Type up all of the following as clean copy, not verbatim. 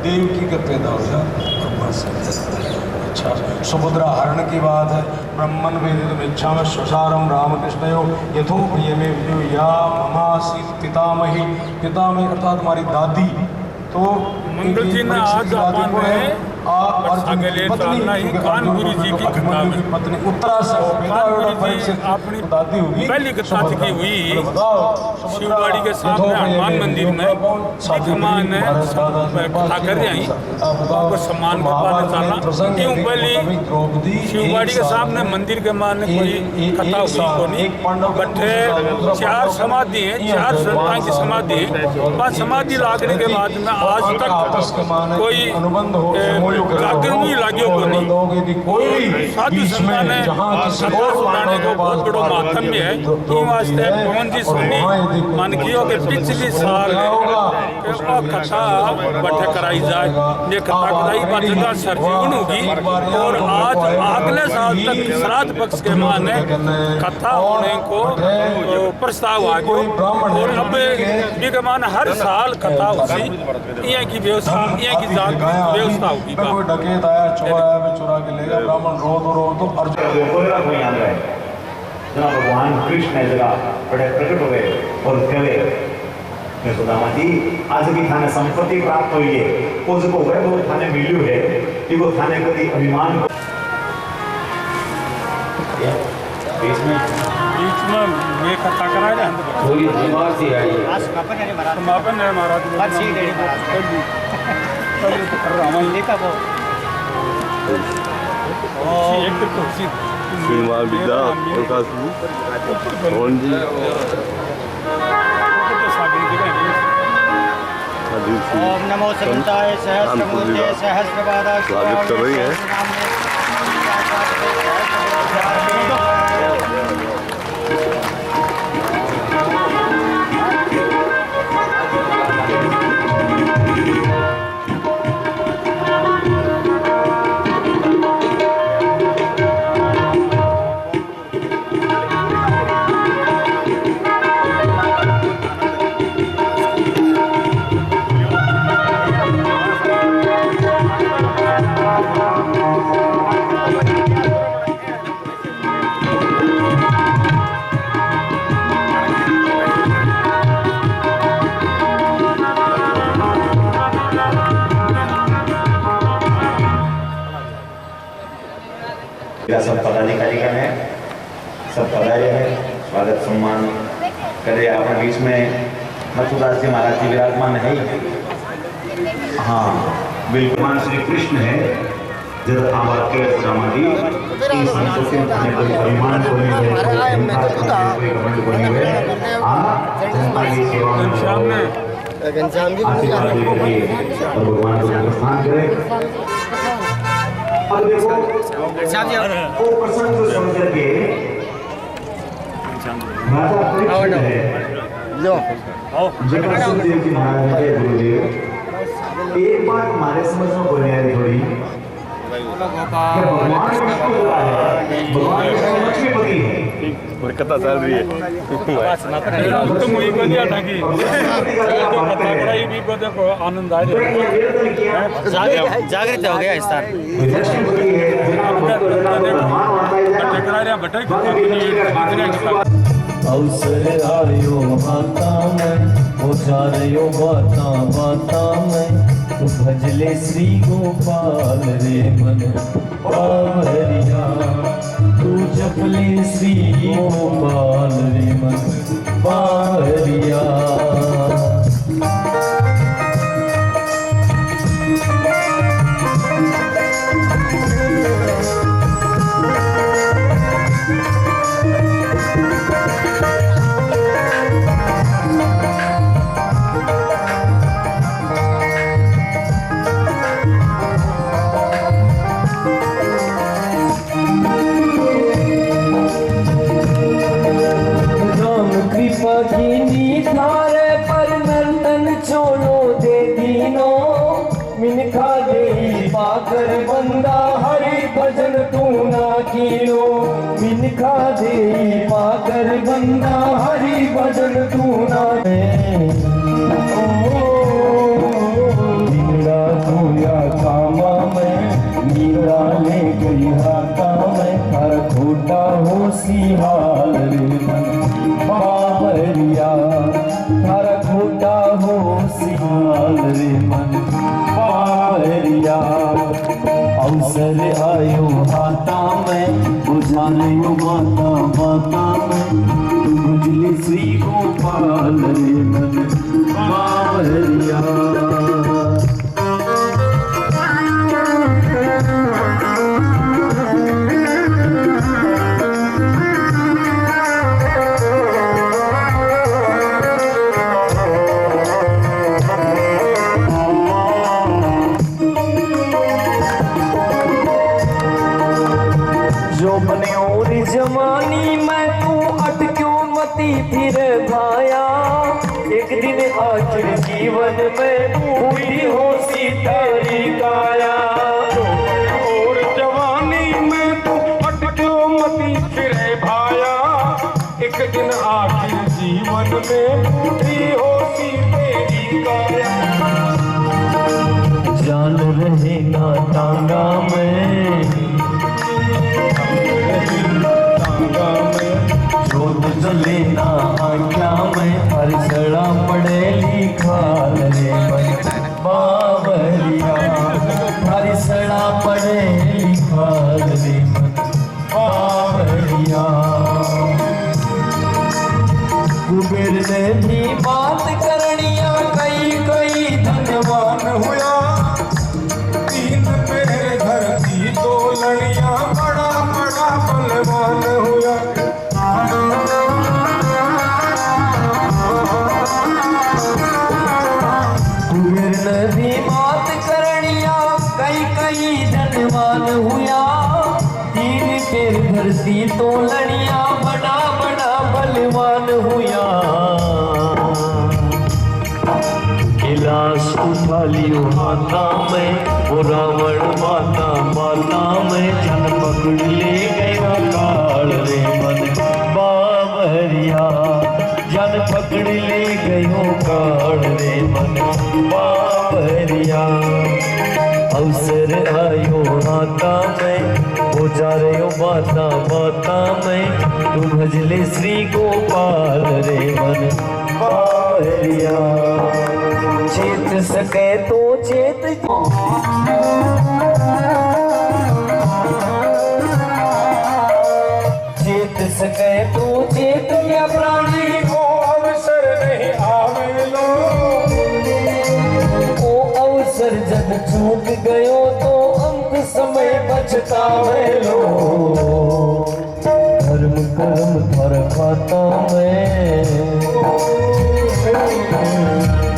देवकी के पैदा हो जाए और बस। अच्छा, सुभद्रा हरण की बात है। ब्रह्मन वेदित इच्छा में स्वसारम रामकृष्णयो यथो प्रिय में विदु या ममासी पितामही। पितामही अर्थात हमारी दादी। तो मंगल जी ने आज अपन में कानपुरी जी की पत्नी उत्तरा से अपनी पहली कथा की हुई शिववाड़ी के सामने हनुमान मंदिर में हनुमान ने कथा कर रही आपको सम्मान करवाना चाहना क्यों। पहली शिववाड़ी के सामने मंदिर के मान कोई कथा हुई को नहीं बट्ठे 4 समाधि है, 4 संतान की समाधि है। 5 समाधि लागने के बाद में आज तक कोई जागर नहीं लागियो को नहीं। कोई साधु संतान ने कथा सुनाने को बहुत बड़ा माध्यम है। ये वास्ते पवन जी सुनी मान कियो के पिछली साल कथा बट्ठे कराई जाए। ये कथा कराई बात सरजीवन होगी और आज अगले साल तक श्राद्ध पक्ष के माने कथा होने को प्रस्ताव आ गया और अब ये मान हर साल कथा उसी यहाँ की व्यवस्था व्यवस्था होगी। कोई डकैत आया चुरा के ले गया ब्राह्मण रो तो अर्जुन याद रहे जहाँ भगवान कृष्ण है जगह बड़े प्रकट हो गए और कहे सुदामा जी आज भी थाने संपत्ति प्राप्त हुई है उसको वैभव थाने मिलू है कि वो थाने कभी अभिमान बीच में ये कथा कराए ना थोड़ी बीमार सी आई है। आज समापन है महाराज श्रीमान विद्या प्रकाश मोहन जी ओम नमो सविताय सहस्रमूर्ते सहस्रपादाय स्वागत कर रही है। सब पदाधिकारीगण है, सब पधारे हैं, स्वागत सम्मान करे। अपने बीच में मथुरा से महाराज जी विराजमान है। हाँ बिल्कुल श्री कृष्ण है जब आवाज के समाधि इस संस्कृति में कोई अभिमान को नहीं है, कोई घमंड को नहीं है। जनता की सेवा में आशीर्वाद देकर और भगवान को प्रस्थान करें। अब देखो वो प्रसंग को समझ के माता कृष्ण है जगन्नाथ देव जी महाराज के गुरुदेव एक बात हमारे समझ में बोले है थोड़ी भगवान लक्ष्मीपति है और कथा चल रही है। आनंद आ जागृत हो गया इस साल अवसर आयो माता में उचारो बाता में तू भजले श्री गोपाल रे मन पावरिया तू जपले श्री गोपाल रे मन पावरिया। पाकर बंदा हरि भजन तू ना कीनो मिनखा दे पाकर बंदा हरि भजन तू ना ओ मन बावरिया। अवसर आयो हाथा में बुझाने माता माता में बुझले श्री गोपाल रे मन बावरिया। जो बने और जवानी में तू अटक्यों मती फिर भाया। एक दिन आखिर जीवन में पूरी हो सी तेरी काया। और जवानी में तू अटक्यों मती फिर भाया। एक दिन आखिर जीवन में पूरी हो सी तेरी काया। जान रहे ना टांगा में जोत जले ना आख्या में हर सड़ा पड़े लिखाल रे मन बावरिया। हर सड़ा पड़े लिखाल रे मन बावरिया। कुबेर ने भी बात करनिया कई कई धनवान हुआ। तीन पैर धरती तो लड़िया बड़ा बड़ा बलवान हुआ। कुबेर ने भी बात करनिया कई कई धनवान हुआ। तीन पैर धरती तो लड़िया बड़ा बड़ा बलवान हुआ। गिलास उठा लियो हाथा में वो रावण माता माता में जन पकड़ ले गया काल रे मन बावरिया। जन पकड़ ले गयो काल रे मन बावरिया। अवसर आयो हाथा में वो जा रहे माता माता में तू भजले श्री गोपाल रे मन बावरिया। चेत सके तो चेत चेत सके तो चेत क्या प्राणी को अवसर नहीं आवे लो। ओ अवसर जब चूक गयो तो अंत समय बचतावे लो। धर्म कर्म थर खाता में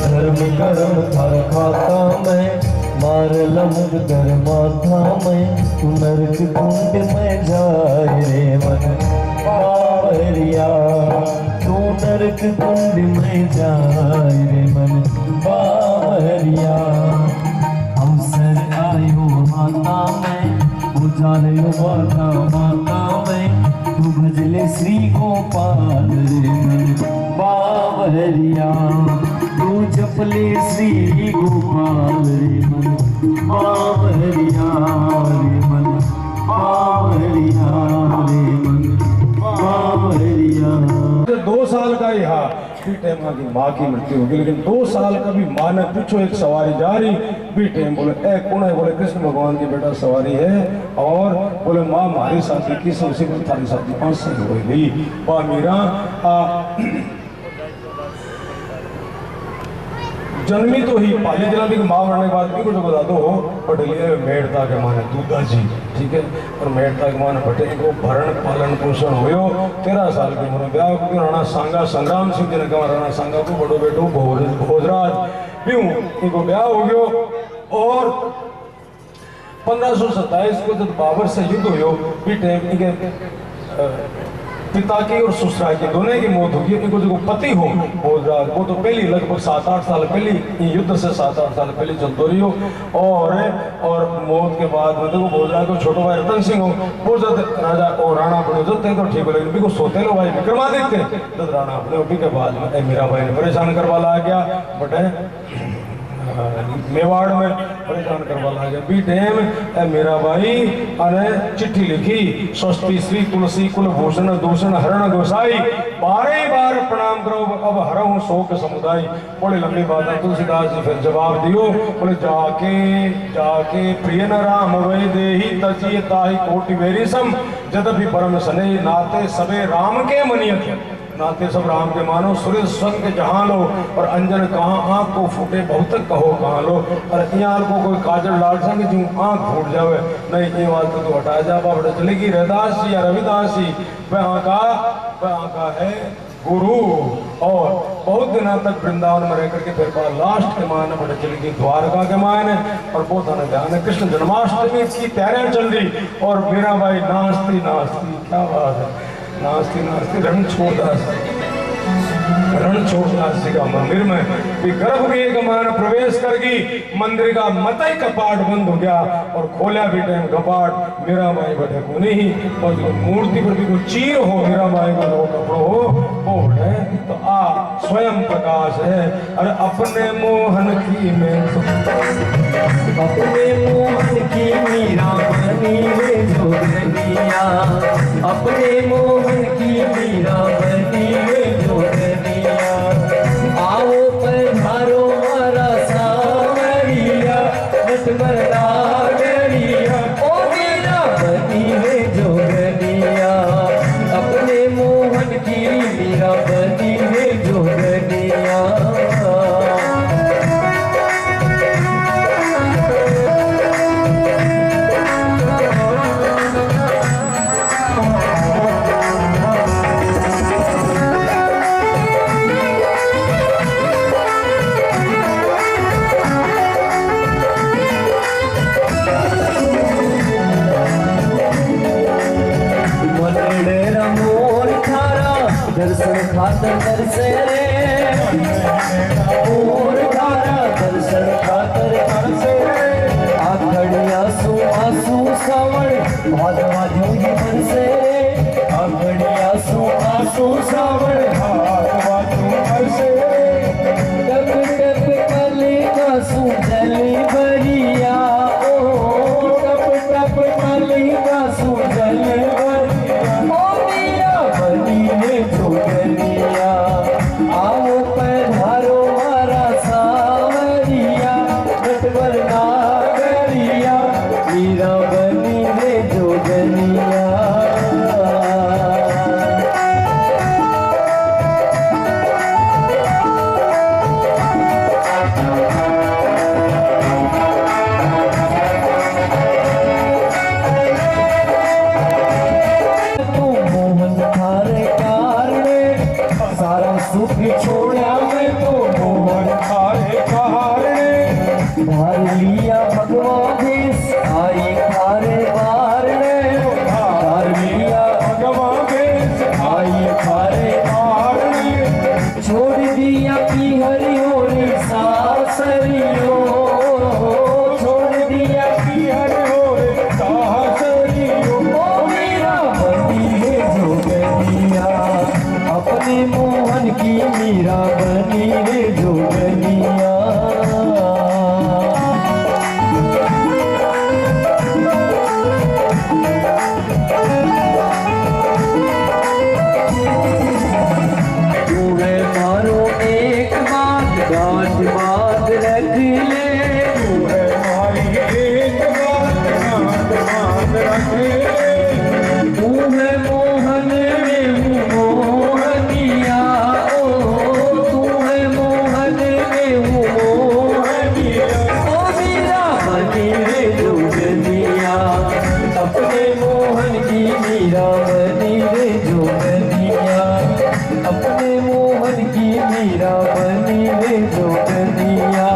धर्म कर्म थर खाता में मार लमुक कर माथा में तू नरक कुंड में जाए रे मन बावरिया। तू नरक कुंड में जाए रे मन बावरिया। अवसर आयो माता में बुझायो माता माता में तू भजले श्री गोपाल रे मन बावरिया। तू जपले श्री गोपाल रे मन बावरिया रे मन बावरिया रे मन बावरिया। 2 साल का ही हा भी टाइम की माँ की मृत्यु होगी। लेकिन 2 साल का भी माँ ने पूछो एक सवारी जा रही भी टाइम बोले ए कौन है? बोले कृष्ण भगवान की बेटा सवारी है। और बोले माँ हमारी साथी की सबसे थारी साथी 5 साल हो गई। वह मीरा जन्मी तो ही पाली जना भी माँ मरने के बाद भी कुछ बता दो पटेलिया मेड़ता के माने दूधा जी, ठीक है। और मेड़ता के माने पटेल को भरण पालन पोषण हुयो। 13 साल की उम्र ब्याह को राणा सांगा संग्राम सिंह जी ने कहा राणा सांगा को बड़ो बेटो भोजराज भी इनको ब्याह हो गयो। और 1527 को जब बाबर से युद्ध हुयो भी टाइम के पिता की और ससुरा की दोनों की मौत होगी। इनको जो पति हो भोजराज वो तो पहली लगभग 7-8 साल पहले युद्ध से 7-8 साल पहले चलते रही हो। और मौत के बाद में देखो भोजराज को छोटो भाई रतन सिंह हो वो जब राजा और राणा बने जो थे तो ठीक हो। लेकिन को सोते लो भाई विक्रमादित्य जब राणा बने के बाद मेरा भाई ने परेशान करवा ला गया बट मेवाड़ में परेशान करवा लगे बी टाइम ए मेरा भाई अने चिट्ठी लिखी स्वस्ति श्री तुलसी कुल भूषण दूषण हरण गोसाई 12 बार प्रणाम करो अब हरहूं शोक समुदाय। बड़ी लंबी बात है। तुलसीदास जी फिर जवाब दियो बोले जाके जाके प्रिय न राम वै देही तजिए ताहि कोटि वेरी सम जदपि परम सने नाते सबे राम के मनियत नाते सब राम के मानो सूर्य स्वन के जहाँ लो और अंजन कहाँ आँख को फूटे बहुत कहो कहाँ लो और यहाँ को कोई काजल लाल संग जी आँख फूट जावे नहीं ये बात तो हटा जा बाबा चलेगी रैदास जी या रविदास जी वह का है गुरु। और बहुत दिनों तक वृंदावन में रह करके फिर बाद लास्ट के मायने बड़े चली गई द्वारका के मायने और बहुत आने ध्यान है कृष्ण जन्माष्टमी की तैयारियां चल रही और मीरा भाई नाचती नाचती क्या बात है नाचती नाचती रणछोड़दास जी का मंदिर में गर्भगृह के मान प्रवेश कर गई। मंदिर का मतई कपाट बंद हो गया और खोला भी टाइम कपाट मीरा माई बैठे को नहीं और जो मूर्ति पर भी कोई चीर हो मीरा माई का जो कपड़ो हो वो है तो आ स्वयं प्रकाश है। अरे अपने मोहन की में अपने मोहन की मीरा बनी रे जोगनिया अपने मोहन की मीरा बनी रे जोगनिया आओ पधारो मारा सावरिया नटवर नागरिया ओ मीरा बनी रे जोगनिया अपने मोहन की मीरा बनी रे जोगनिया। दर्शन खातर दर्शे रे और धारा दर्शन खातर दर्शे रे आखड़िया सु आंसू सावण भादवा जोगी बरसे रे आखड़िया सु आंसू सावण भादवा जोगी बरसे रे टप टप कली का सु जली भरिया ओ टप टप कली का सु जली भरिया ओ मीरा बनी रे जोगनिया आओ पधारो मारा सावरिया नटवर नागरिया मीरा बनी रे जोगनिया। सुख छोड़ा मैं तो मोहन खारे कारणे धार लिया भगवान देश आई खारे बार ने धार लिया भगवान देश आई खारे बार ने छोड़ दिया की हरि होरी सासरियो छोड़ दिया की हरि होरी सासरियो ओ मीरा बनी है जोगनिया अपने मोहन की मीरा बनी रे जोगनिया। तू है मारो एक बात गांठ बात रख ले तू है मारी एक बात गांठ बात रख ले तू है मोहन में मोहनिया अपने मोहन की मीरा बनी रे जोगनिया अपने मोहन की मीरा बनी रे जोगनिया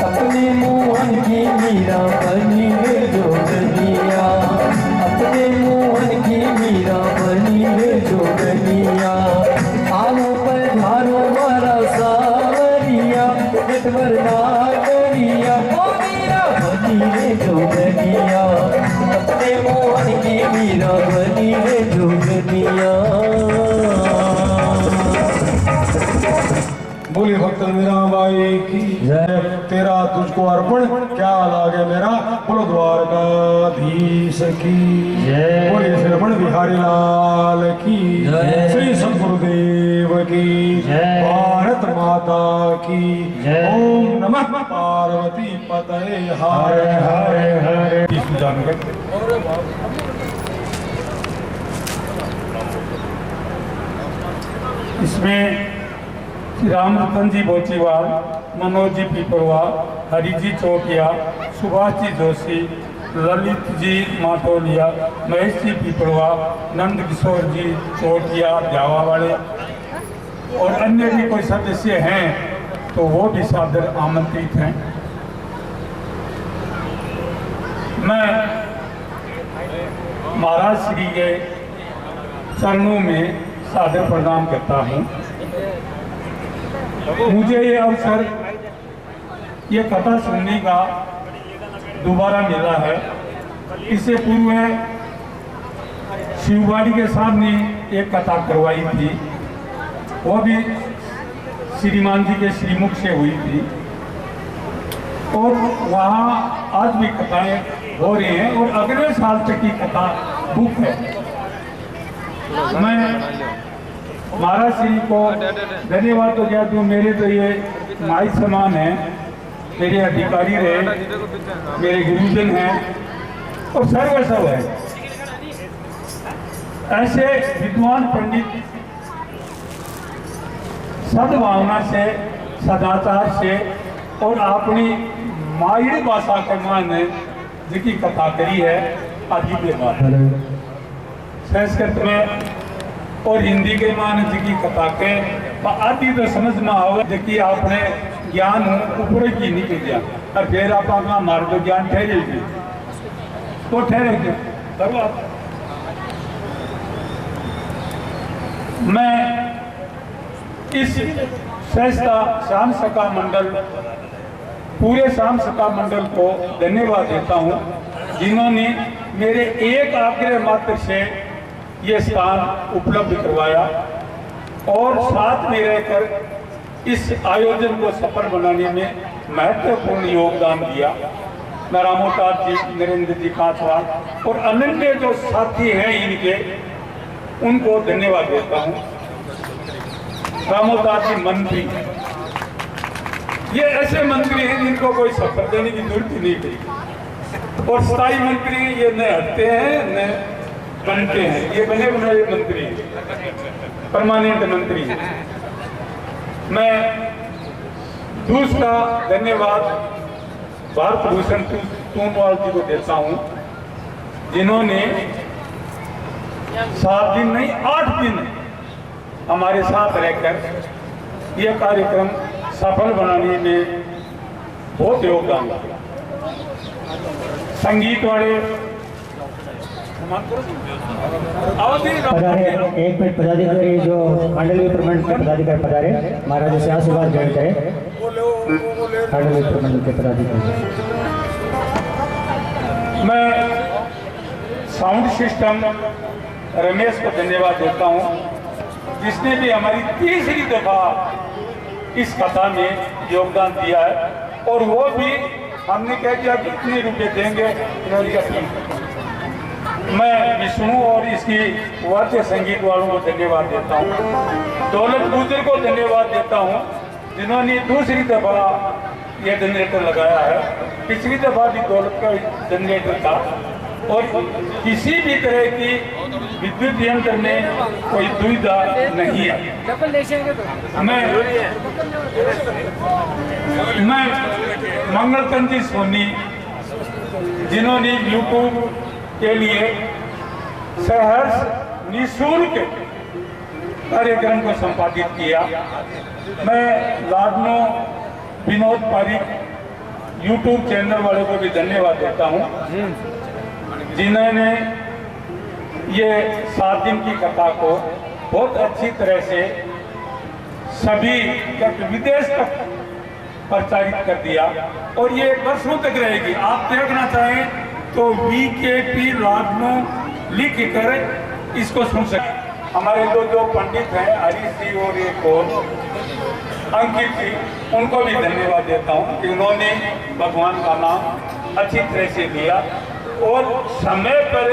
अपने मोहन की मीरा बनी रे जोगनिया अपने मोहन की मीरा बनी रे जोगनिया आओ पधारो मारा सावरिया नटवर नागरिया ओ मीरा बनी रे जोगनिया अपने मोहन की मीरा बनी रे जोगनिया। बोली भक्त मीराबाई की जय। तेरा तुझको अर्पण क्या लागे मेरा, बोलो द्वारकाधीश की जय। बोलिए श्रवण बिहारी लाल की जय। श्री सद्गुरुदेव की जय। भारत माता की जय। ओम नमः पार्वती पतये हर हर हर। इसमें राम रतन जी बोचीवाल, मनोज जी पीपरवाल, हरि जी चौटिया, सुभाष जी जोशी, ललित जी माटोलिया, महेश जी पीपरवाल, नंद किशोर जी चौटिया ब्यावा वाले और अन्य भी कोई सदस्य हैं तो वो भी सादर आमंत्रित हैं। मैं महाराज श्री के चरणों में सादर प्रणाम करता हूँ। मुझे ये अवसर, ये कथा सुनने का दोबारा मिला है। इससे पूर्व शिववाड़ी के सामने एक कथा करवाई थी, वो भी श्रीमान जी के श्रीमुख से हुई थी और वहाँ आज भी कथाएं हो रही हैं और अगले साल तक की कथा बुक है। मैं महाराज श्री को धन्यवाद तो कहती हूँ। मेरे तो ये माई समान है, मेरे अधिकारी रहे, मेरे गुरुजन हैं और सर्वस्व है। ऐसे विद्वान पंडित सद्भावना से, सदाचार से और अपनी माई भाषा के मान जिसकी कथा करी है अजीब बात है। संस्कृत में और हिंदी के मान जिसकी कथा के आदि तो समझ में आवे जिसकी आपने ज्ञान ऊपर की निकल गया और फिर आप अपना मार्ग तो ज्ञान ठहरेगी तो ठहरेगी। मैं इस सहस्ता श्याम सखा मंडल, पूरे श्याम सखा मंडल को धन्यवाद देता हूँ जिन्होंने मेरे एक आग्रह मात्र से ये स्थान उपलब्ध करवाया और साथ में रहकर इस आयोजन को सफल बनाने में महत्वपूर्ण योगदान दिया। मैं रामोताज जी, नरेंद्र जी कांचवाल और अन्य जो साथी हैं इनके, उनको धन्यवाद देता हूँ। रामोताज जी मंत्री, ये ऐसे मंत्री हैं जिनको कोई शपथ देने की जरूरत ही नहीं पड़ी और स्थायी मंत्री ये न हटते हैं न बनते हैं, ये बने बनाए मंत्री, परमानेंट मंत्री। मैं दूसरा धन्यवाद भारत भूषण तोमवाल जी को देता हूँ जिन्होंने 7 दिन नहीं 8 दिन हमारे साथ रहकर यह कार्यक्रम सफल बनाने में बहुत योगदान दिया। संगीत वाले पधारे, एक मिनट पदाधिकारी जो मंडलीय प्रबंध के पदाधिकारी पधारे, महाराज से आशीर्वाद ग्रहण करें। मंडलीय प्रबंध के पदाधिकारी। मैं साउंड सिस्टम रमेश को धन्यवाद देता हूँ जिसने भी हमारी तीसरी दफा इस कथा में योगदान दिया है और वो भी हमने कह दिया कि इतने रुपए देंगे। मैं विष्णु और इसकी वाद्य संगीत वालों को धन्यवाद देता हूँ। दौलत गुजर को धन्यवाद देता हूँ जिन्होंने दूसरी दफा ये जनरेटर लगाया है। पिछली दफा भी दौलत का जनरेटर था और किसी भी तरह की विद्युत यंत्र में कोई दुविधा नहीं है। मैं मंगलचंद जी सोनी जिन्होंने यूट्यूब के लिए सहर्ष निःशुल्क कार्यक्रम को संपादित किया। मैं लाडनो विनोद पारिक यूट्यूब चैनल वाले को भी धन्यवाद देता हूँ जिन्होंने ये 7 दिन की कथा को बहुत अच्छी तरह से सभी तक विदेश तक प्रचारित कर दिया और ये वर्षों तक रहेगी। आप देखना चाहें तो VKP लाडनो लिख कर इसको सुन सकते। हमारे दो पंडित हैं हरीश जी और एक और अंकित जी, उनको भी धन्यवाद देता हूँ कि उन्होंने भगवान का नाम अच्छी तरह से लिया और समय पर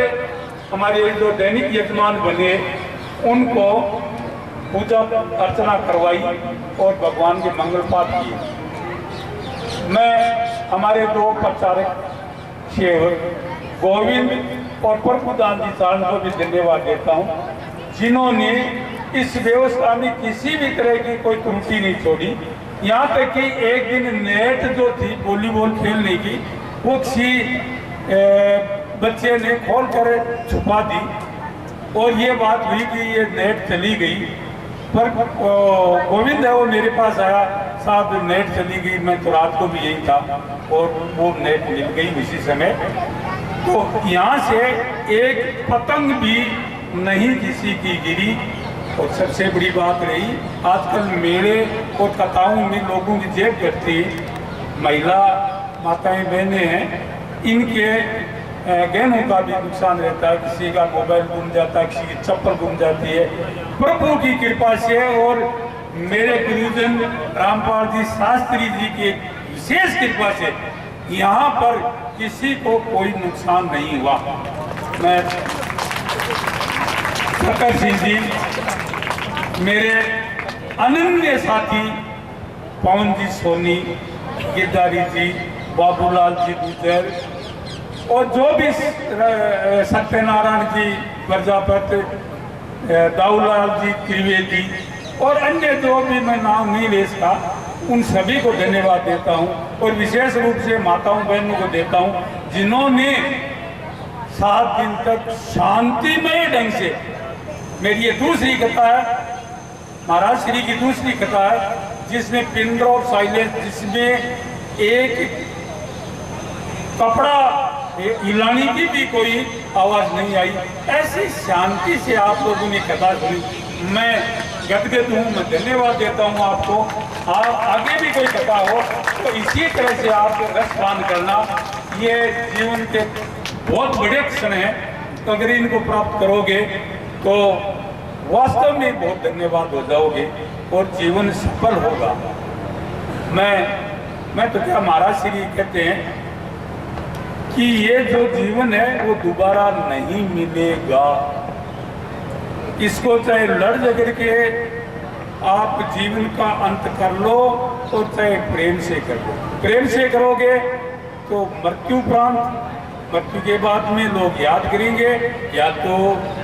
हमारे जो दैनिक यजमान बने उनको पूजा अर्चना करवाई और भगवान के मंगल पाठ किए। मैं हमारे दो प्रचारक सेवक गोविंद और प्रभुदान जी साहब को भी धन्यवाद देता हूँ, जिन्होंने इस व्यवस्था में किसी भी तरह की कोई त्रुटि नहीं छोड़ी। यहाँ तक कि एक दिन नेट जो थी वॉलीबॉल खेलने की, वो किसी बच्चे ने खोल कर छुपा दी और ये बात हुई कि ये नेट चली गई। पर गोविंद है वो मेरे पास आया, साहब नेट चली गई, मैं तो रात को भी यही था और वो नेट मिल गई उसी समय। तो यहाँ से एक पतंग भी नहीं किसी की गिरी। और सबसे बड़ी बात रही, आजकल मेले और कथाओं में लोगों की जेब कटती, महिला माताएं बहनें हैं, इनके गहनों का भी नुकसान रहता है, किसी का मोबाइल गुम जाता है, किसी की चप्पल गुम जाती है। प्रभु की कृपा से और मेरे गुरुजन रामपाल जी शास्त्री जी की विशेष कृपा से यहाँ पर किसी को कोई नुकसान नहीं हुआ। मैं शंकर सिंह जी, मेरे अनन्य साथी पवन जी सोनी, गिरधारी जी, बाबूलाल जी गुजर और जो भी सत्यनारायण जी प्रजापति, दाऊलाल जी त्रिवेदी और अन्य जो भी मैं नाम नहीं ले सका, उन सभी को धन्यवाद देता हूं। और विशेष रूप से माताओं बहनों को देता हूं, जिन्होंने 7 दिन तक शांतिमय ढंग से, मेरी ये दूसरी कथा है, महाराज श्री की दूसरी कथा है, जिसमें पिन ड्रॉप साइलेंस, जिसमें एक कपड़ा हिलाने की भी कोई आवाज नहीं आई। ऐसी शांति से आप लोगों ने कथा सुनी, मैं गदगद हूँ। मैं धन्यवाद देता हूँ आपको। आगे भी कोई कथा हो तो इसी तरह से आप रसपान करना। ये जीवन के बहुत बड़े क्षण हैं, तो अगर इनको प्राप्त करोगे तो वास्तव में बहुत धन्यवाद हो जाओगे और जीवन सफल होगा। मैं तो क्या, महाराज श्री कहते हैं कि ये जो जीवन है वो दोबारा नहीं मिलेगा। इसको चाहे लड़ झगड़ के आप जीवन का अंत कर लो और चाहे प्रेम से कर लो। प्रेम से करोगे तो मृत्यु के बाद में लोग याद करेंगे, या तो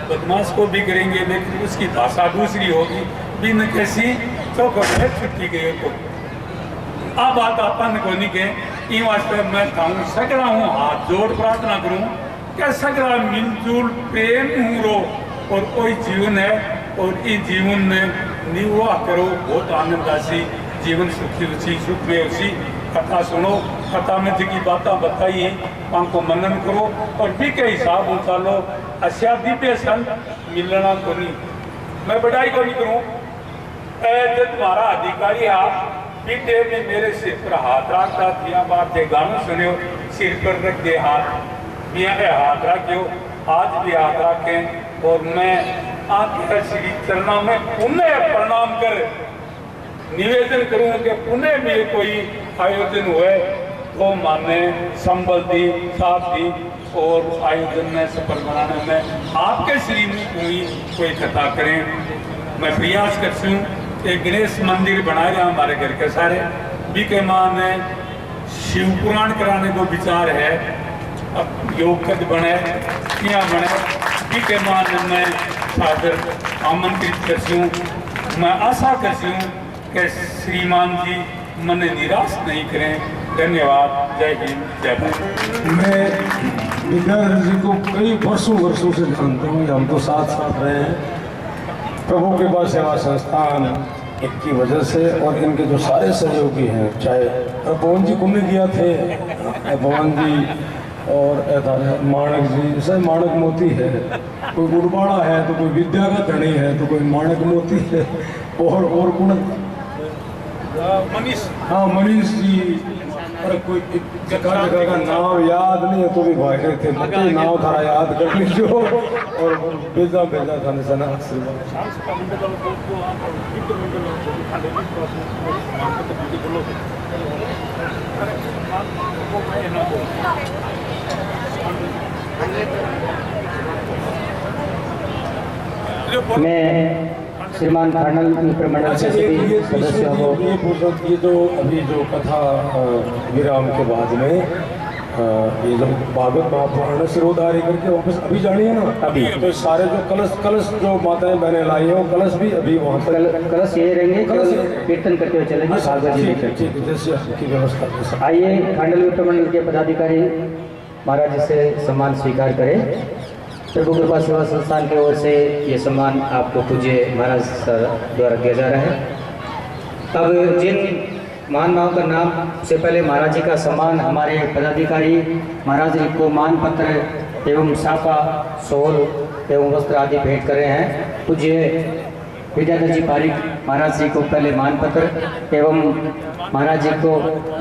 बदमाश को भी करेंगे, लेकिन उसकी भाषा दूसरी होगी, बिन कैसी तो छुट्टी गई तो अब बात अपन को नहीं के वास्ते मैं कहूँ सगड़ा हूँ, हाथ जोड़ प्रार्थना करूँ क्या सगड़ा मिलजुल प्रेम रो और कोई जीवन है और इस जीवन में निर्वाह करो। बहुत आनंद आसी जीवन सुखी उसी सुख में उसी कथा सुनो, कथा में जिनकी बातें बताई है उनको मनन करो और भी के हिसाब उछालो। अच्छा दिव्य संत मिलना को नहीं, मैं बढ़ाई को नहीं करूँ। जब तुम्हारा अधिकारी आप बीते में मेरे सिर पर हाथ रखता दिया बात के गानों सुने, सिर पर रख दे हाथ, मियाँ हाथ रखो, आज भी हाथ रखें और मैं आपके श्री चरणों में पुनः प्रणाम कर निवेदन करूं कि पुनः भी कोई आयोजन हुए तो माने संबल दी साथ दी और आयोजन में सफल बनाने में आपके श्री में कोई कथा करें। मैं प्रयास करती हूँ। एक गणेश मंदिर बनाए रहा हमारे घर के सारे भी के मान शिव पुराण कराने को विचार है। अब योग कद बने क्या बने भी के मान मैं सादर आमंत्रित करती हूँ। मैं आशा करती हूँ कि श्रीमान जी मन निराश नहीं करें। धन्यवाद। जय हिंद, जय भारत। मैं विद्याधर जी को कई वर्षों से जानता हूँ, हम तो साथ रहे हैं प्रभु के पास सेवा संस्थान की वजह से, और इनके जो सारे सहयोगी हैं, चाहे पवन जी कुंभ किया थे, पवन जी और माणक जी, सब माणक मोती है, कोई गुड़बाड़ा है तो कोई विद्या का धनी है तो कोई माणक मोती है, और कौन मनीष, हाँ मनीष जी, अरे कोई जगह जगह का नाम याद नहीं है तो भी भाई रहे थे मत नाम थारा याद कर लीजिए और भेजा भेजा था सना मैं श्रीमान कर्नल मंत्रिमंडल के सभी सदस्यों को ये पूछ रहा हूँ, ये जो अभी जो कथा विराम के बाद में ये जब भागवत महापुराण सिरोधारी करके वापस अभी जानी है ना अभी। तो सारे जो कलश जो माताएं बहनें लाई हैं वो कलश भी अभी वहाँ तक कलश ये रहेंगे, केवल कीर्तन करते हुए चलेंगे भागवत जी लेकर। ठीक है, जैसे आपकी व्यवस्था आइए खंडल विप्रमंडल के पदाधिकारी महाराज जी से सम्मान स्वीकार करें। प्रभु कृपा सेवा संस्थान की ओर से ये सम्मान आपको पूज्य महाराज द्वारा दिया जा रहा है। अब जिन महानुभावों का नाम से पहले महाराज जी का सम्मान हमारे पदाधिकारी महाराज जी को मान पत्र एवं साफा शॉल एवं वस्त्र आदि भेंट कर रहे हैं। पूज्य विद्याधर जी पारिक महाराज जी को पहले मान पत्र एवं महाराज जी को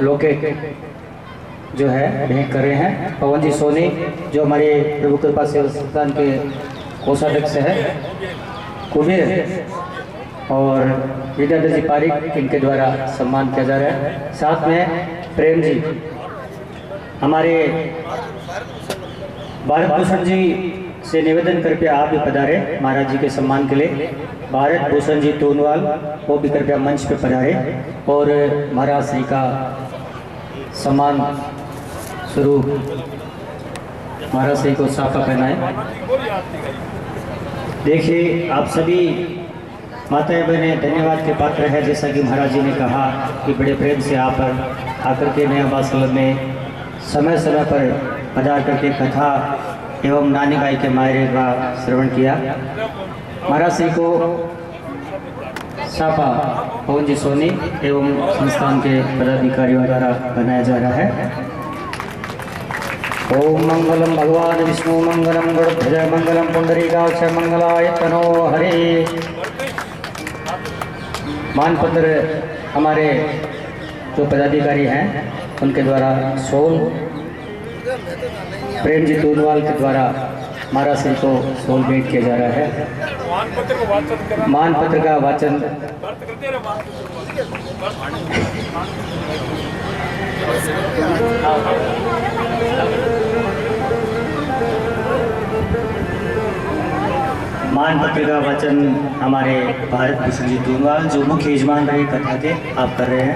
लोकेट जो है भेंट कर रहे हैं। पवन जी सोनी जो हमारे प्रभु कृपा सेवा संस्थान के कोषाध्यक्ष है, कुबेर और विद्याधर जी पारिक इनके द्वारा सम्मान किया जा रहा है। साथ में प्रेम जी हमारे भारत भूषण जी से निवेदन करके आप भी पधारे महाराज जी के सम्मान के लिए। भारत भूषण जी तोनवाल वो भी कृपया मंच पे पधारे और महाराज श्री का सम्मान स्वरूप महाराज श्री को साफा पहनाए। देखिए आप सभी माताएं बहनें धन्यवाद के पात्र है। जैसा कि महाराज जी ने कहा कि बड़े प्रेम से आप आकर के नया बास क्लब में समय समय पर पधार करके कथा एवं नानी गाय के मायरे का श्रवण किया। महाराज श्री को साफा पवन जी सोनी एवं संस्थान के पदाधिकारियों द्वारा बनाया जा रहा है। ओम मंगलम भगवान विष्णु मंगलम गरुड़ध्वज मंगलम पुंडरीकाक्ष मंगलाय तनो हरे। मानपत्र हमारे जो पदाधिकारी हैं उनके द्वारा सोल प्रेम जी तोनवाल के द्वारा महाराज श्री को सोल भेंट किया जा रहा है। मानपत्र का वाचन मानपत्र का वचन हमारे भारत भूषण जी तोनवाल जो मुख्य यजमान रहे कथा के आप कर रहे हैं।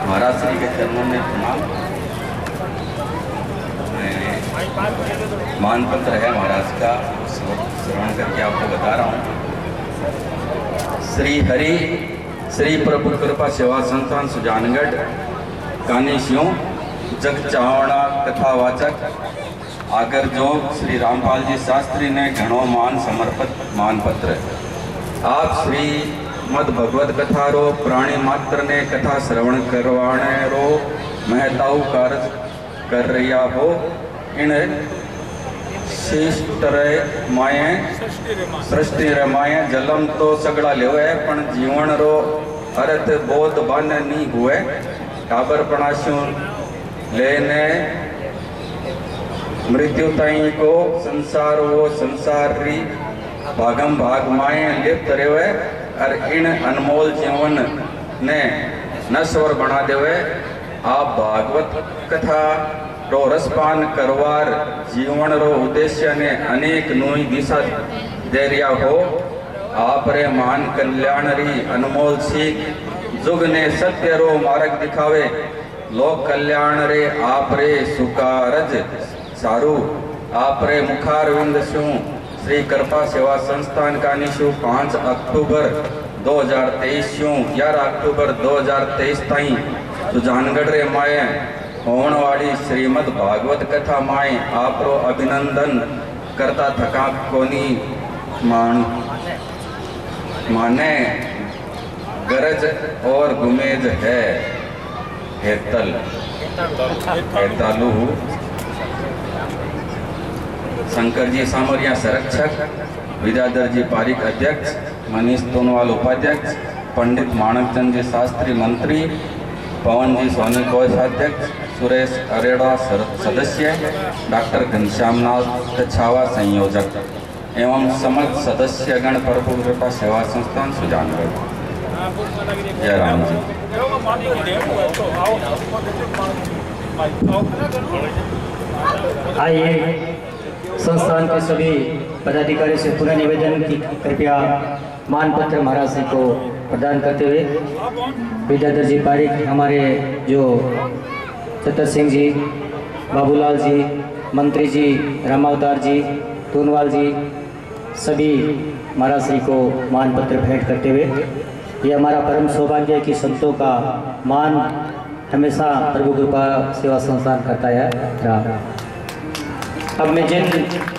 महाराज श्री के चरणों में प्रणाम। मानपत्र है महाराज का, श्रवण करके आपको बता रहा हूँ। श्री हरि श्री प्रभु कृपा सेवा संस्थान सुजानगढ़ कानीसियों जग चावड़ा कथावाचक आगर जो श्री रामपाल जी शास्त्री ने घणो मान समर्पित मानपत्र। आप श्री मद भगवत कथा रो प्राणी मात्र ने कथा श्रवण करवाने रो महताऊ कार्य कर रहा हो। इन शिष्ट माए सृष्टि रमाए जलम तो सगड़ा लेवे पण जीवन रो अर्थ बोध बन नहीं हुए। टाबर पणाशु लेने मृत्यु ताई को संसार वो संसार री भागम भाग माए लिप्त रेवे और इन अनमोल जीवन ने नश्वर बना देवे। आप भागवत कथा रो रसपान करवार जीवन रो उद्देश्य ने अनेक नई दिशा दे रिया हो। आप रे मान कल्याण री अनमोल सीख जुग ने सत्य रो मार्ग दिखावे। लोक कल्याण रे आप रे सुकारज सारू आप रे मुखारविंद शु श्री कृपा सेवा संस्थान कानीशु 5 अक्टूबर 2023 शु 11 अक्टूबर 2023 ताई सुजानगढ़ रे माए होने वाली श्रीमद भागवत कथा माए आप रो अभिनंदन करता थका कोनी माने गरज और गुमेज है हेतालू शंकर जी सामरिया संरक्षक विद्याधर जी पारिक अध्यक्ष मनीष तोनवाल उपाध्यक्ष पंडित माणकचंद जी शास्त्री मंत्री पवन जी सोनी कोषाध्यक्ष, सुरेश अरेड़ा सदस्य, डॉक्टर घनश्यामनाथ छावा संयोजक एवं समस्त सदस्यगण प्रभु कृपा सेवा संस्थान सुजानगढ़। जय राम जी। आइए संस्थान के सभी पदाधिकारी से पुनः निवेदन की कृपया मानपत्र महाराज जी को प्रदान करते हुए विद्याधर जी पारिक, हमारे जो चतर सिंह जी, बाबूलाल जी, मंत्री जी, रामावतार जी, टूनवाल जी, सभी महाराज जी को मानपत्र भेंट करते हुए, ये हमारा परम सौभाग्य है कि संतों का मान हमेशा प्रभु कृपा सेवा संस्थान करता है रहा। अब मैं जिन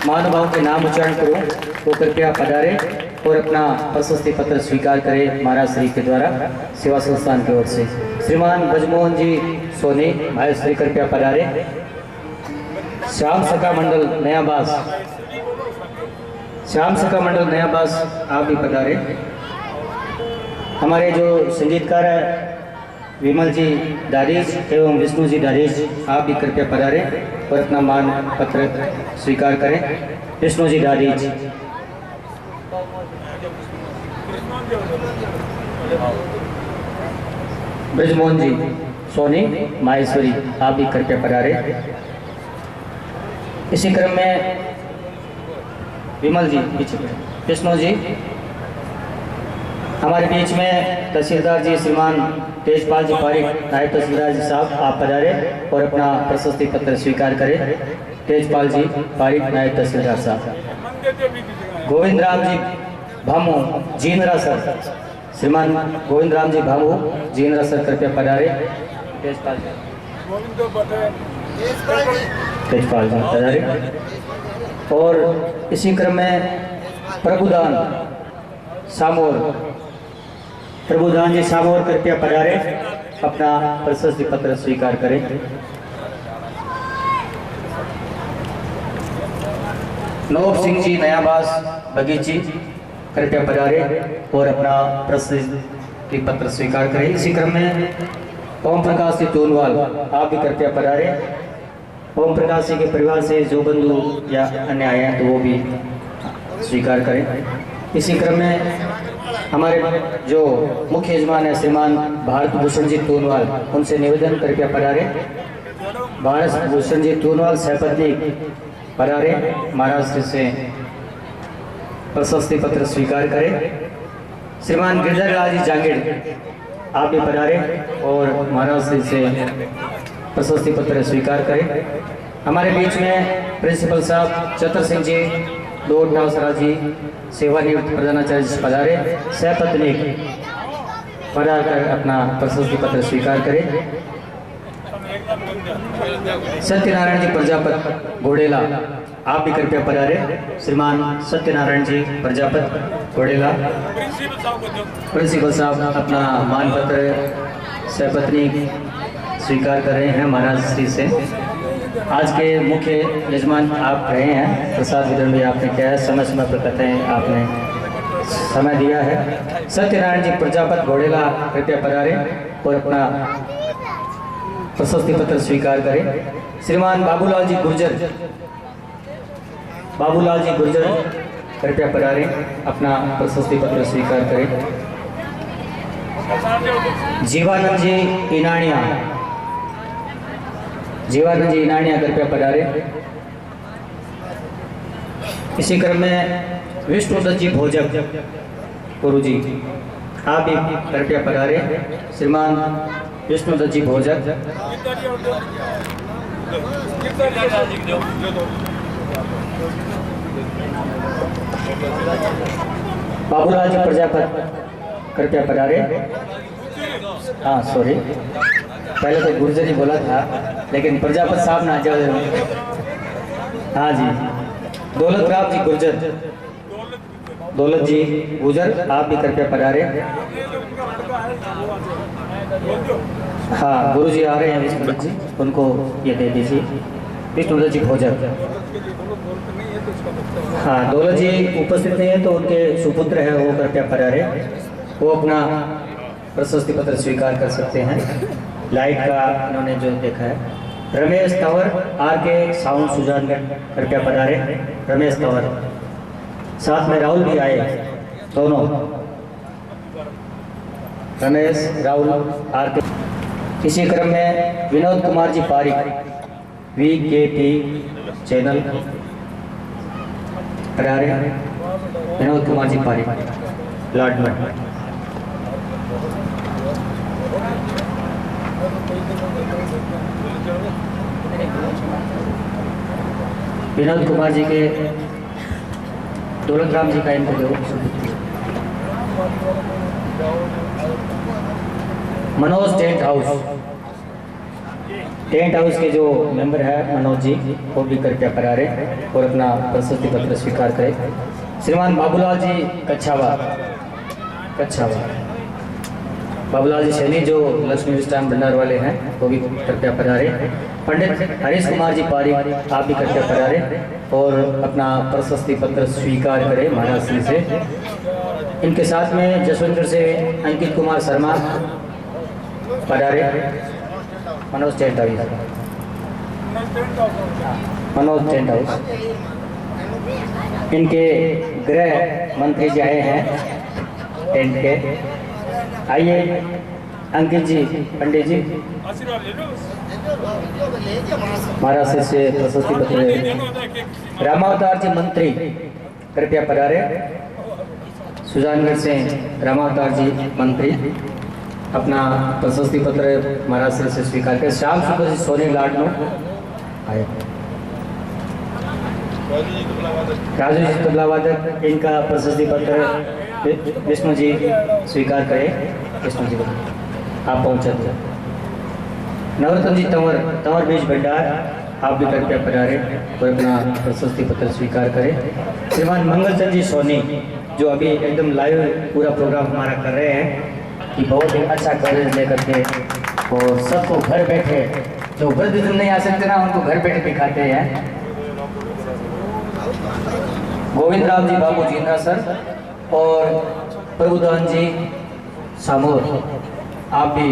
महानुभावों के नाम उच्चारण करूं वो कृपया पधारे और अपना प्रशस्ति पत्र स्वीकार करें महाराज श्री के द्वारा सेवा संस्थान की ओर से। श्रीमान ब्रजमोहन जी सोनी महाराज श्री कृपया पधारे। श्याम सखा मंडल नयाबास, श्याम सखा मंडल नयाबास आप भी पधारे। हमारे जो संगीतकार है विमल जी दारीज एवं विष्णु जी दारीज आप भी कृपया पधारे और अपना मान पत्र स्वीकार करें। विष्णु जी दारीज, ब्रजमोहन जी सोनी माहेश्वरी आप भी कृपया पधारे। इसी क्रम में विमल जी पीछे, विष्णु जी, हमारे बीच में तहसीलदार जी श्रीमान तेजपाल जी पारिक नायब तहसीलदार जी साहब आप पधारे और अपना प्रशस्ति पत्र स्वीकार करें। तेजपाल जी पारिक नायब तहसीलदार साहब। गोविंद राम जी भामू जीनरा सर, श्रीमान गोविंद राम जी भामू जीनरा सर कृपया पधारे। तेजपाल जी पधारे। और इसी क्रम में प्रभुदान सामोर, प्रभुदान जी सामोर कृपया पधारे, अपना प्रशस्ति पत्र स्वीकार करें। नौब सिंह जी नयाबास बगीची कृपया पधारे और अपना प्रशस्ति पत्र स्वीकार करें। इसी क्रम में ओम प्रकाश जी टोनवाल आप भी कृपया पधारे। ओम प्रकाश जी के परिवार से जो बंधु या अन्य आए हैं तो वो भी स्वीकार करें। इसी क्रम में हमारे जो मुख्य यजमान है श्रीमान भारत भूषण जी टोनवाल, उनसे निवेदन कृपया पधारे। भारत भूषण जी टोनवाल सहपत्नी पधारे, महाराज श्री से प्रशस्ति पत्र स्वीकार करें। श्रीमान गिरधर लाल जी जांगीर आप भी पधारे और महाराज श्री से प्रशस्ति पत्र स्वीकार करें। हमारे बीच में प्रिंसिपल साहब चतर सिंह जी डोडनासरा जी सेवानिवृत्त प्रधानाचार्य जी पधारे, सहपत्नी पधार कर अपना प्रशस्ति पत्र स्वीकार करें। सत्यनारायण जी प्रजापत घोड़ेला आप भी कृपया पधारे। श्रीमान सत्यनारायण जी प्रजापत घोड़ेला। प्रिंसिपल साहब अपना मान पत्र सहपत्नी स्वीकार कर रहे हैं महाराज श्री से। आज के मुख्य यजमान आप रहे हैं, प्रसाद वितरण भी आपने किया है, समय समय पर कहते हैं आपने समय दिया है। सत्यनारायण जी प्रजापत घोड़ेला कृपया पधारे और अपना प्रशस्ति पत्र स्वीकार करें। श्रीमान बाबूलाल जी गुर्जर, बाबूलाल जी गुर्जर कृपया पधारे, अपना प्रशस्ति पत्र स्वीकार करें। जीवानंद जी इनानिया, जीवानंद जी इनानिया कृपया पधारे। इसी क्रम में विष्णुदत्त जी भोजक गुरु जी आप भी कृपया पधारे। श्रीमान विष्णुदत्त जी भोजक। बाबूलाल जी प्रजापत कृपया पधारे। हाँ सॉरी, पहले तो गुर्जर जी बोला था लेकिन प्रजापत साहब ना जाओ। हाँ जी, दौलत राम जी गुर्जर, दौलत जी गुजर आप भी कृपया पधारे। हाँ गुरु जी आ रहे हैं विष्णुदत्त जी, उनको ये दे दीजिए। विष्णुदत्त जी भोजक। हाँ दौलत जी उपस्थित नहीं है तो उनके सुपुत्र है वो कृपया पधारे, वो अपना प्रशस्ति पत्र स्वीकार कर सकते हैं। लाइट का इन्होंने जो देखा है। रमेश तंवर आर के साउंड सुजानगढ़ कृपया पधारे। रमेश तंवर, साथ में राहुल भी आए, दोनों रमेश राहुल आर के। इसी क्रम में विनोद कुमार जी पारिक VKT चैनल पधारे। विनोद कुमार जी पारिक लाडमन। विनोद कुमार जी के दौलत राम जी का इंटरव्यू। मनोज टेंट हाउस के जो मेंबर है मनोज जी, वो भी कृपया पधारे और अपना प्रशस्ति पत्र स्वीकार करें। श्रीमान बाबूलाल जी कच्छावा, बाबूलाल जी सैनी जो लक्ष्मी मिष्ठान भंडार वाले हैं, वो भी कृपया पधारे। पंडित हरीश कुमार जी पारिक, आप भी कृपया पधारे और अपना प्रशस्ति पत्र स्वीकार करें महाराज श्री से। इनके साथ में जसवंतगढ़ से अंकित कुमार शर्मा पधारे। मनोज टेंट हाउस, इनके गृह मंत्री जी आए हैं टेंट के। आइए अंकित जी, पंडित जी, महाराज से प्रशस्ति पत्र। रामावतार जी मंत्री कृपया पधारे। सुजानगढ़ से रामावतार जी मंत्री अपना प्रशस्ति पत्र महाराज से स्वीकार करें। श्याम सुंदर जी सोनी लाडनो आए। राजू जी तबलावादक, इनका प्रशस्ति पत्र विष्णु जी स्वीकार करें। विष्णु जी आप पहुंचे। नवरत्न जी तंवर बीज भंडार, आप भी कृपया पधारे और अपना प्रशस्ति पत्र स्वीकार करें। श्रीमान मंगलचंद जी सोनी, जो अभी एकदम लाइव पूरा प्रोग्राम हमारा कर रहे हैं, कि बहुत ही अच्छा कवरेज लेकर के और सबको घर बैठे, जो वृद्ध नहीं आ सकते ना, उनको घर बैठे दिखाते हैं। गोविंद राम जी बाबू जिंद्रा सर और प्रभुदान जी सामोर, आप भी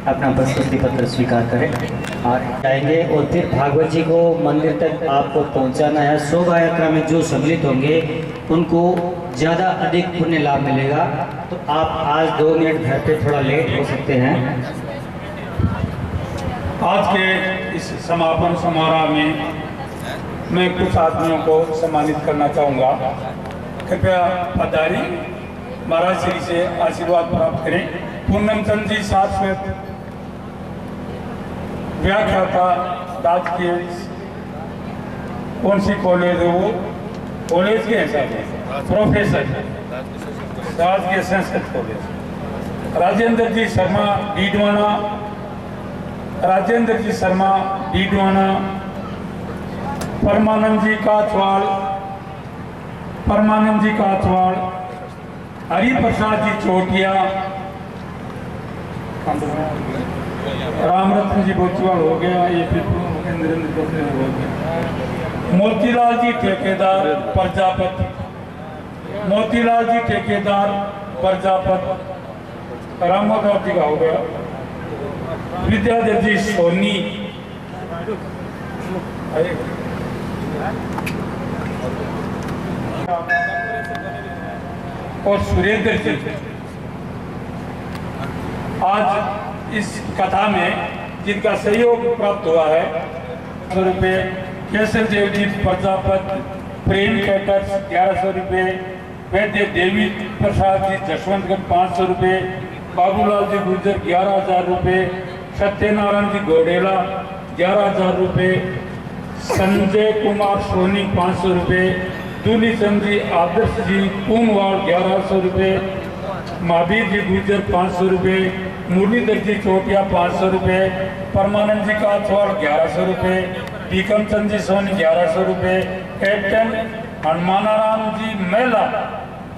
अपना प्रशस्ति पत्र स्वीकार करें और जाएंगे। और फिर भागवत जी को मंदिर तक आपको पहुंचाना है। शोभा यात्रा में जो सम्मिलित होंगे उनको ज़्यादा अधिक पुण्य लाभ मिलेगा। तो आप आज 2 मिनट घर पे थोड़ा लेट हो सकते हैं। आज के इस समापन समारोह में मैं कुछ आदमियों को सम्मानित करना चाहूँगा। कृपया पधारी महाराज श्री से आशीर्वाद प्राप्त करें। पूनम चंद जी शाश्वत व्याख्याता, राजकीय कौन सी कॉलेज है वो, कॉलेज के हिसाब से प्रोफेसर, राजकीय संस्कृत कॉलेज। राजेंद्र जी शर्मा डीडवाना, राजेंद्र जी शर्मा डीडवाना। परमानंद जी काथवाड़, हरिप्रसाद जी चोटिया, रामरत्न जी बोचवाल हो गया, ये नरेंद्र हो गया। मोतीलाल जी ठेकेदार प्रजापत, मोतीलाल जी ठेकेदार प्रजापत, रामोदार जी का हो गया। विद्याधर जी सोनी और सुरेंद्र जी। आज इस कथा में जिनका सहयोग प्राप्त हुआ है 100 रुपये, केसर देव जी प्रजापत, प्रेम कैटर्स 1100 रुपये, वैद्य देवी प्रसाद जी जसवंतगढ़ 500 रुपये, बाबूलाल जी गुर्जर 11,000 रुपये, सत्यनारायण जी गोडेला 11,000 रुपये, संजय कुमार सोनी 500 रुपये, दूलीचंद जी आदर्श जी पूनवाड़ 1100 रुपये, महावीर जी गुर्जर 500 रुपये, मुरलीधर जी चोटिया 500 रुपये, परमानंद जी काथवाड़ 1100 रुपये, बीकम चंद जी सोनी 1100 रुपये, कैप्टन हनुमानाराम जी मेला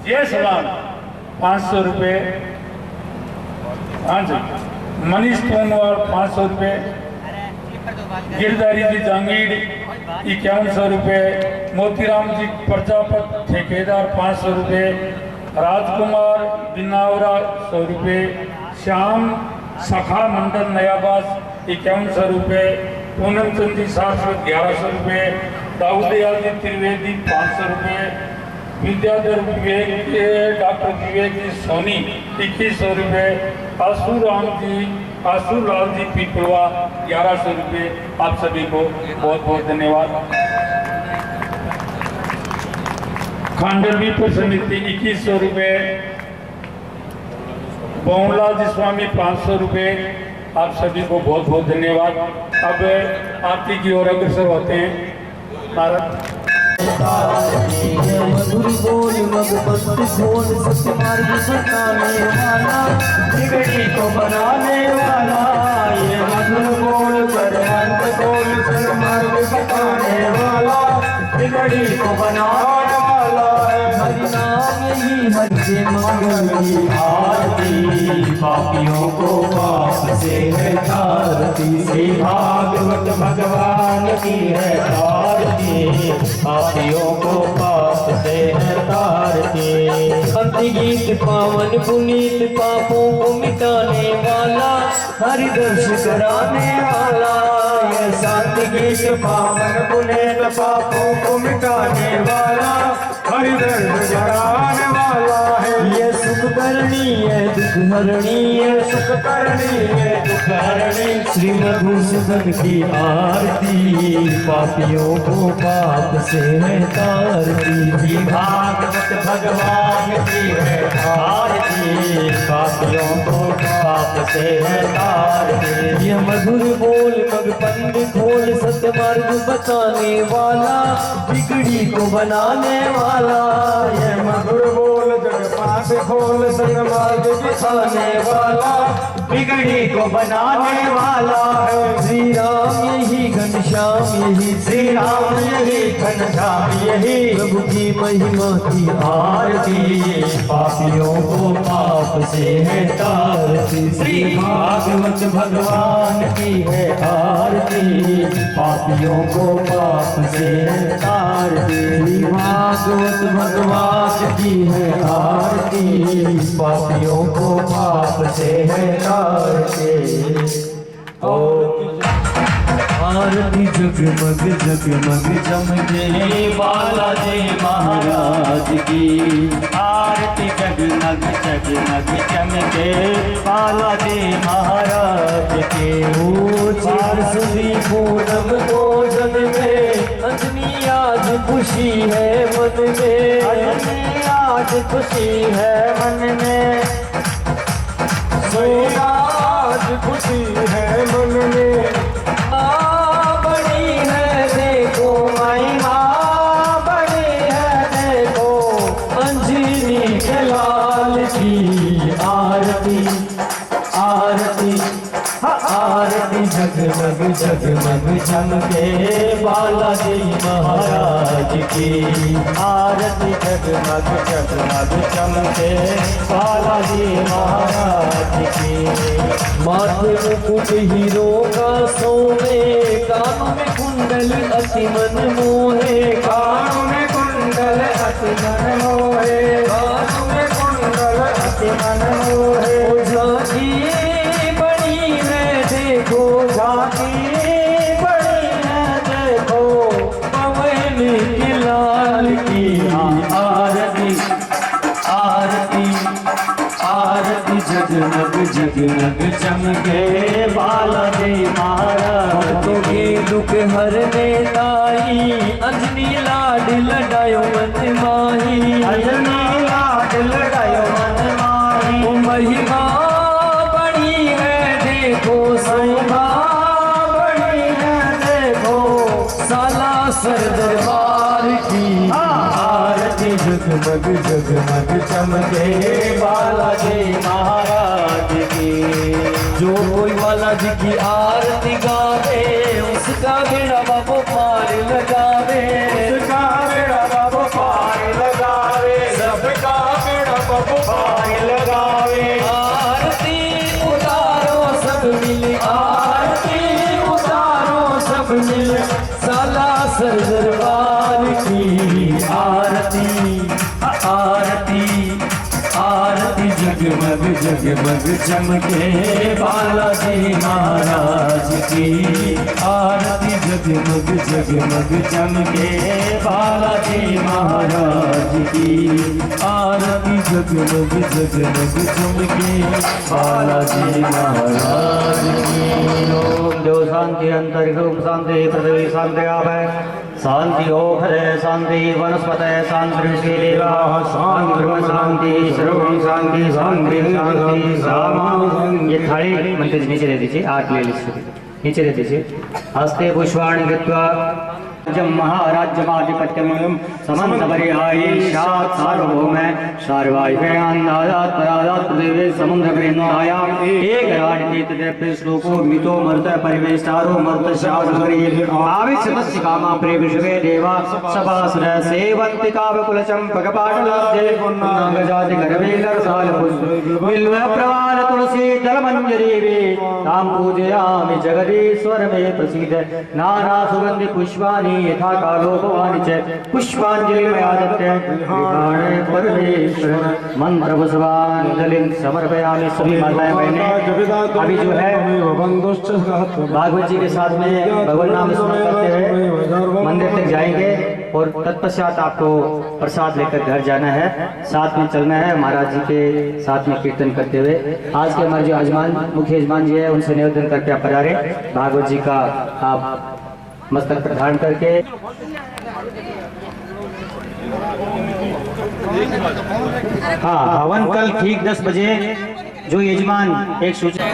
जय सलाम 500 रुपये, हाँ जी, मनीष पूनवाड़ 500 रुपये, गिरधारी जी जांगीर 5100 रुपये, मोतीराम जी प्रजापत ठेकेदार 500 रुपये, राजकुमार बिनावरा 100 रुपये, श्याम सखा मंडल नयाबाज 5100 रुपये, पूनम चंदी शाश्वत 1100 रुपये, दाऊदयाल जी त्रिवेदी 500 रुपये, विद्याधर विवेक के डॉक्टर विवेक जी सोनी 2100 रुपये, आसूलाल जी पीपलवा 1100 रुपये। आप सभी को बहुत बहुत धन्यवाद। खांडवी समिति 2100 रुपये, बहुलाल जी स्वामी 500 रुपये। आप सभी को बहुत बहुत धन्यवाद। अब आरती की ओर अग्रसर होते हैं। भारत मधुर बोल मगमत बोल सत्य मार्ग बताने वाला, बिगड़ी को बनाने वाला। ये मधुर बोल करवंत बोल सत्य मार्ग बताने वाला, बिगड़ी को बनाने वाला है। हरि नाम यही हर से मंगल आरती, पापियों को पाप से है तारती। श्री भागवत भगवान की है आरती, पापियों को पाप से है तारती। भक्ति गीत पावन पुनीत पापों को मिटाने वाला, हरि दर्श कराने वाला। ये शांति गीत पावन पुनीत पापों को मिटाने वाला, हरि दर्श कराने वाला है। ये सुख करनी है दुख हरणी है, सुख करनी है दुख हरणी। श्री मधुसूदन की आरती, पापियों को पाप से है तारती। श्री भागवत भगवान की है आरती, पापियों को पाप से है तारती। ये मधुर बोल मग पंडित खोल सत्य मार्ग बताने वाला, बिगड़ी को बनाने वाला। ये मधुर बोल जग पास खोल सत्य मार्ग बताने वाला, बिगड़ी को बनाने वाला है। श्री राम यही घनश्याम यही, श्री राम यही घनश्याम यही। प्रभु की महिमा की आरती, पापियों को पाप से है तारती। श्री भागवत भगवान की है आरती, पापियों को पाप से है तारती। श्री भागवत भगवान की है आरती, पापियों को पाप से है तारती। आरती जगमग जगमग चमके बालाजी महाराज की, आरती जगमग जगमग चमके बालाजी महाराज के। ओ चार सुधी पूनम भोजन में, अंजनी आज खुशी है मन में, अंजनी आज खुशी है मन में। सोना आज खुशी है मन में, बड़ी है देखो महिमा, बड़ी है देखो अंजनी के लाल की आरती। आरती आरती जगमग जगमग चमके बालाजी महाराज की, आरती जगमग जगमग चमके बालाजी महाराज की। माथे मुकुट हीरो का सोने, कानों में कुंडल अति मन मोहे, कानों में कुंडल अति मन मोहे, कानों में कुंडल अति मन मोहे। झांकी बड़ी है देखो, झांकी बड़ी है देखो पवन की लाल की आरती। आरती आरती जगमग जगमग चमके बालाजी महाराज के। दुख हरने ताई, अंजनी लाड लडायो मन माही, अंजनी लाड लडायो मन माही। महिमा बड़ी है देखो, शोभा बड़ी है देखो सालासर दरबार की आरती। जगमग जगमग चमके बालाजी महाराज की। जो कोई बालाजी की आरती गावे, उसका बेड़ा बाबू पार लगावे, उसका बेड़ा बाबू पार लगावे, सबका बेड़ा बाबू पार लगावे। आरती उतारो सब मिल, आरती उतारो सब मिल सालासर दरबार की आरती। आरती आरती जग जगमग जगमग चमके बालाजी महाराज की आरती जगमग जगमग चमके बालाजी महाराज की आरती जगमग जगमग चमके बालाजी महाराज की। ओम देव शांति अंतरिक्ष शांति पृथ्वी शांति आवै शांति ओखरे शांति वनस्पते शांति श्रीदेवा शांति ब्रह्म शांति सर्वं शांति शांति शांति सामा। ये थाली मंत्र जी नीचे दे दीजिए, 8 ले लीजिए, नीचे दे दीजिए। हस्ते पुष्पाणि कृत्वा जम महाराज्यमाधिपत्यम समन्तपर्यायी शात् सार्वभौम सार्वाधिपयान्नादात् परादात् पृथिवी समुद्रवृन्दाया एकराजनीतिद्रव्य श्लोको मितो मर्त परिवेष्टारो मर्त शासकरी आविक्षतस्य कामा प्रेविषवे देवा सभासुर सेवन्ति कावकुलचम्पकपाटलाब्धे पुन्नागजाति गर्भेकरसाल पुष्प बिल्व प्रवाल तुलसी दलमञ्जरीवे तां पूजयामि जगदीश्वर मे प्रसीद नाना सुगन्धि पुष्पाणि यथा कालो भवानी च पुष्पांजलि मया दत्ते विहाणे परमेश्वर मंत्र पुष्पांजलि समर्पयामि। सभी माताएं बहनें अभी जो है भागवत जी के साथ में भगवान नाम स्मरण करते हुए मंदिर तक जाएंगे और तत्पश्चात आपको प्रसाद लेकर घर जाना है, साथ में चलना है महाराज जी के साथ में कीर्तन करते हुए। आज के हमारे जो यजमान मुख्य यजमान जी है उनसे निवेदन करके आप पधारे, भागवत जी का आप मस्तक पर धारण करके। हाँ, हवन कल ठीक 10 बजे जो यजमान एक सूचना